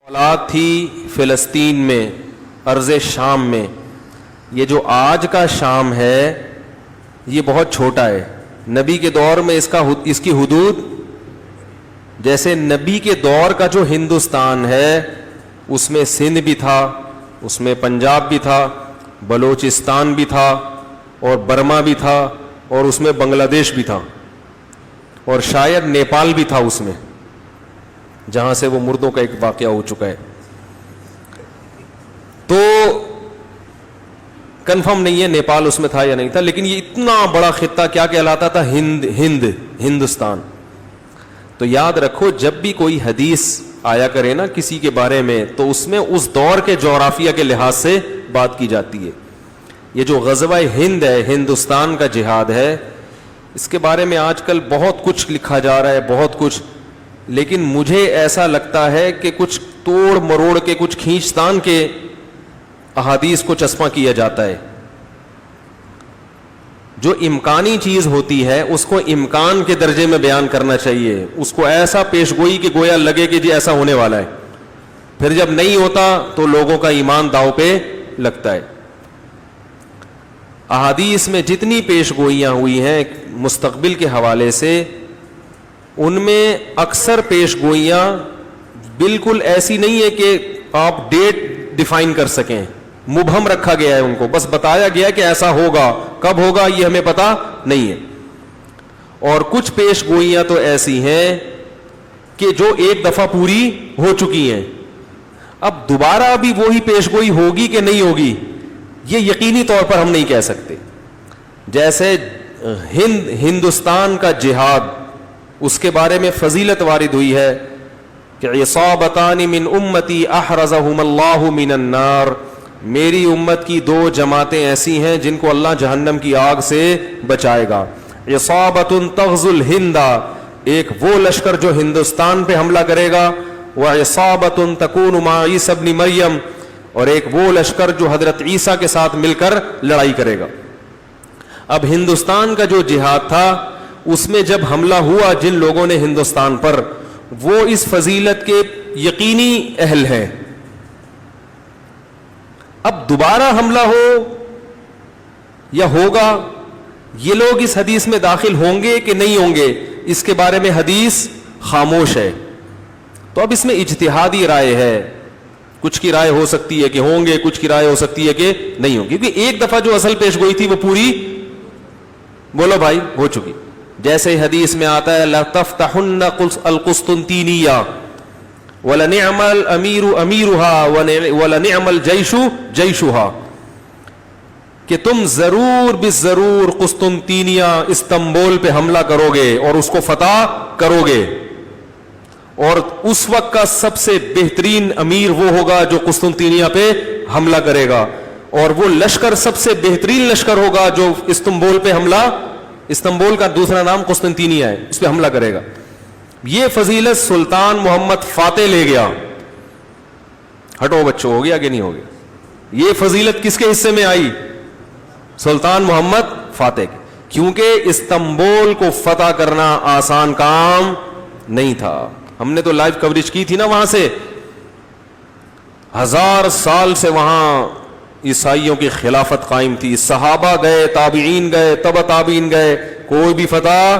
اولاد تھی فلسطین میں، ارض شام میں. یہ جو آج کا شام ہے یہ بہت چھوٹا ہے. نبی کے دور میں اس کی حدود، جیسے نبی کے دور کا جو ہندوستان ہے اس میں سندھ بھی تھا، اس میں پنجاب بھی تھا، بلوچستان بھی تھا، اور برما بھی تھا، اور اس میں بنگلہ دیش بھی تھا، اور شاید نیپال بھی تھا اس میں، جہاں سے وہ مردوں کا ایک واقعہ ہو چکا ہے. تو کنفرم نہیں ہے نیپال اس میں تھا یا نہیں تھا، لیکن یہ اتنا بڑا خطہ کیا کہلاتا تھا؟ ہندوستان. تو یاد رکھو جب بھی کوئی حدیث آیا کرے نا کسی کے بارے میں تو اس میں اس دور کے جغرافیہ کے لحاظ سے بات کی جاتی ہے. یہ جو غزوہ ہند ہے، ہندوستان کا جہاد ہے، اس کے بارے میں آج کل بہت کچھ لکھا جا رہا ہے، بہت کچھ، لیکن مجھے ایسا لگتا ہے کہ کچھ توڑ مروڑ کے، کچھ کھینچتان کے احادیث کو چسپاں کیا جاتا ہے. جو امکانی چیز ہوتی ہے اس کو امکان کے درجے میں بیان کرنا چاہیے، اس کو ایسا پیش گوئی کہ گویا لگے کہ جی ایسا ہونے والا ہے. پھر جب نہیں ہوتا تو لوگوں کا ایمان داؤ پہ لگتا ہے. احادیث میں جتنی پیش گوئیاں ہوئی ہیں مستقبل کے حوالے سے، ان میں اکثر پیش گوئیاں بالکل ایسی نہیں ہے کہ آپ ڈیٹ ڈیفائن کر سکیں. مبہم رکھا گیا ہے ان کو، بس بتایا گیا کہ ایسا ہوگا، کب ہوگا یہ ہمیں پتا نہیں ہے. اور کچھ پیش گوئیاں تو ایسی ہیں کہ جو ایک دفعہ پوری ہو چکی ہیں. اب دوبارہ بھی وہی پیش گوئی ہوگی کہ نہیں ہوگی یہ یقینی طور پر ہم نہیں کہہ سکتے. جیسے ہندوستان کا جہاد، اس کے بارے میں فضیلت وارد ہوئی ہے کہ عصابتان من امتی احرزہم اللہ من النار، میری امت کی دو جماعتیں ایسی ہیں جن کو اللہ جہنم کی آگ سے بچائے گا. عصابۃ تغزو الہند، ایک وہ لشکر جو ہندوستان پہ حملہ کرے گا، وعصابۃ تکون مع عیسی ابن مریم، اور ایک وہ لشکر جو حضرت عیسیٰ کے ساتھ مل کر لڑائی کرے گا. اب ہندوستان کا جو جہاد تھا اس میں جب حملہ ہوا جن لوگوں نے ہندوستان پر، وہ اس فضیلت کے یقینی اہل ہیں. اب دوبارہ حملہ ہو یا ہوگا، یہ لوگ اس حدیث میں داخل ہوں گے کہ نہیں ہوں گے، اس کے بارے میں حدیث خاموش ہے. تو اب اس میں اجتہادی رائے ہے، کچھ کی رائے ہو سکتی ہے کہ ہوں گے، کچھ کی رائے ہو سکتی ہے کہ نہیں ہوں گی، کیونکہ ایک دفعہ جو اصل پیش گوئی تھی وہ پوری، بولو بھائی، ہو چکی. جیسے حدیث میں آتا ہے لَتَفْتَحُنَّ الْقُسْطُنْطِينِيَّةَ وَلَنِعْمَ الْأَمِيرُ أَمِيرُهَا وَلَنِعْمَ الْجَيْشُ جَيْشُهَا، کہ تم ضرور بالضرور قسطنطینیہ استنبول پہ حملہ کرو گے اور اس کو فتح کرو گے، اور اس وقت کا سب سے بہترین امیر وہ ہوگا جو قسطنطینیہ پہ حملہ کرے گا، اور وہ لشکر سب سے بہترین لشکر ہوگا جو استنبول پہ حملہ، استنبول کا دوسرا نام قسطنطینیہ ہے، اس پہ حملہ کرے گا. یہ فضیلت سلطان محمد فاتح لے گیا. ہٹو بچوں، ہو گیا کہ نہیں ہو گیا؟ یہ فضیلت کس کے حصے میں آئی؟ سلطان محمد فاتح کے، کیونکہ استنبول کو فتح کرنا آسان کام نہیں تھا. ہم نے تو لائیو کوریج کی تھی نا وہاں سے. 1000 سال سے وہاں عیسائیوں کی خلافت قائم تھی، صحابہ گئے، تابعین گئے، تبع تابعین گئے، کوئی بھی فتح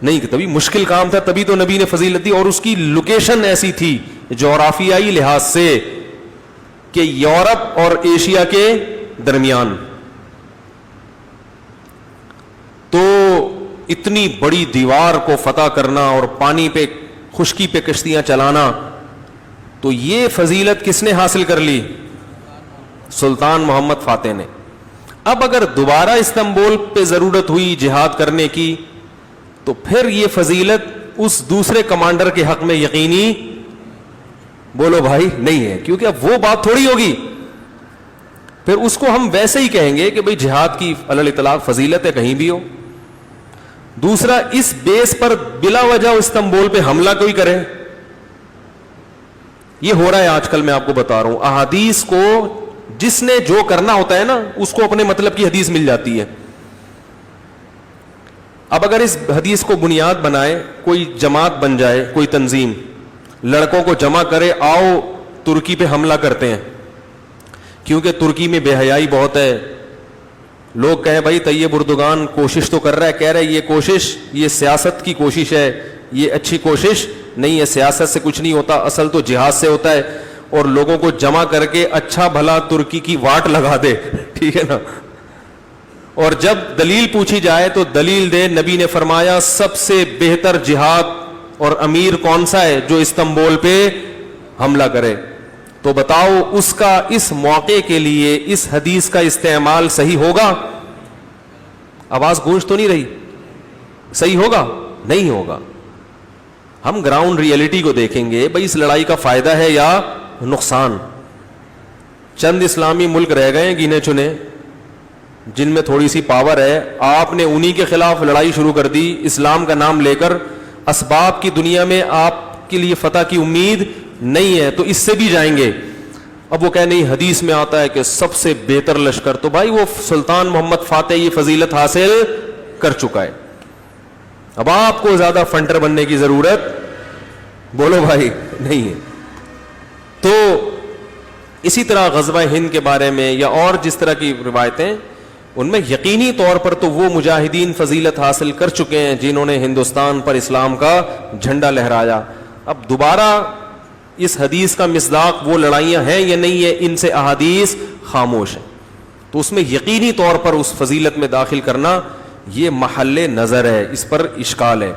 نہیں. تبھی مشکل کام تھا، تبھی تو نبی نے فضیلت دی. اور اس کی لوکیشن ایسی تھی جغرافیائی لحاظ سے کہ یورپ اور ایشیا کے درمیان. تو اتنی بڑی دیوار کو فتح کرنا اور پانی پہ، خشکی پہ کشتیاں چلانا، تو یہ فضیلت کس نے حاصل کر لی؟ سلطان محمد فاتح نے. اب اگر دوبارہ استنبول پہ ضرورت ہوئی جہاد کرنے کی تو پھر یہ فضیلت اس دوسرے کمانڈر کے حق میں یقینی، بولو بھائی، نہیں ہے، کیونکہ اب وہ بات تھوڑی ہوگی. پھر اس کو ہم ویسے ہی کہیں گے کہ بھئی جہاد کی علی الاطلاق فضیلت ہے کہیں بھی ہو. دوسرا، اس بیس پر بلا وجہ استنبول پہ حملہ کوئی کرے، یہ ہو رہا ہے آج کل. میں آپ کو بتا رہا ہوں، احادیث کو جس نے جو کرنا ہوتا ہے نا اس کو اپنے مطلب کی حدیث مل جاتی ہے. اب اگر اس حدیث کو بنیاد بنائے کوئی جماعت بن جائے, کوئی تنظیم لڑکوں کو جمع کرے, آؤ ترکی پہ حملہ کرتے ہیں, کیونکہ ترکی میں بے حیائی بہت ہے. لوگ کہیں بھائی طیب اردوغان کوشش تو کر رہا ہے, کہہ رہے یہ کوشش یہ سیاست کی کوشش ہے, یہ اچھی کوشش نہیں ہے, سیاست سے کچھ نہیں ہوتا, اصل تو جہاد سے ہوتا ہے. اور لوگوں کو جمع کر کے اچھا بھلا ترکی کی واٹ لگا دے, ٹھیک ہے نا. اور جب دلیل پوچھی جائے تو دلیل دے. نبی نے فرمایا سب سے بہتر جہاد اور امیر کون سا ہے؟ جو استنبول پہ حملہ کرے. تو بتاؤ اس کا اس موقع کے لیے اس حدیث کا استعمال صحیح ہوگا؟ آواز گونج تو نہیں رہی؟ صحیح ہوگا؟ نہیں ہوگا. ہم گراؤنڈ ریئلٹی کو دیکھیں گے, بھئی اس لڑائی کا فائدہ ہے یا نقصان. چند اسلامی ملک رہ گئے ہیں گنے چنے جن میں تھوڑی سی پاور ہے, آپ نے انہی کے خلاف لڑائی شروع کر دی اسلام کا نام لے کر. اسباب کی دنیا میں آپ کے لیے فتح کی امید نہیں ہے, تو اس سے بھی جائیں گے. اب وہ کہہ نہیں حدیث میں آتا ہے کہ سب سے بہتر لشکر, تو بھائی وہ سلطان محمد فاتح یہ فضیلت حاصل کر چکا ہے. اب آپ کو زیادہ فنٹر بننے کی ضرورت بولو بھائی نہیں ہے. تو اسی طرح غزوہ ہند کے بارے میں یا اور جس طرح کی روایتیں, ان میں یقینی طور پر تو وہ مجاہدین فضیلت حاصل کر چکے ہیں جنہوں نے ہندوستان پر اسلام کا جھنڈا لہرایا. اب دوبارہ اس حدیث کا مصداق وہ لڑائیاں ہیں یا نہیں ہے, ان سے احادیث خاموش ہیں. تو اس میں یقینی طور پر اس فضیلت میں داخل کرنا یہ محل نظر ہے, اس پر اشکال ہے.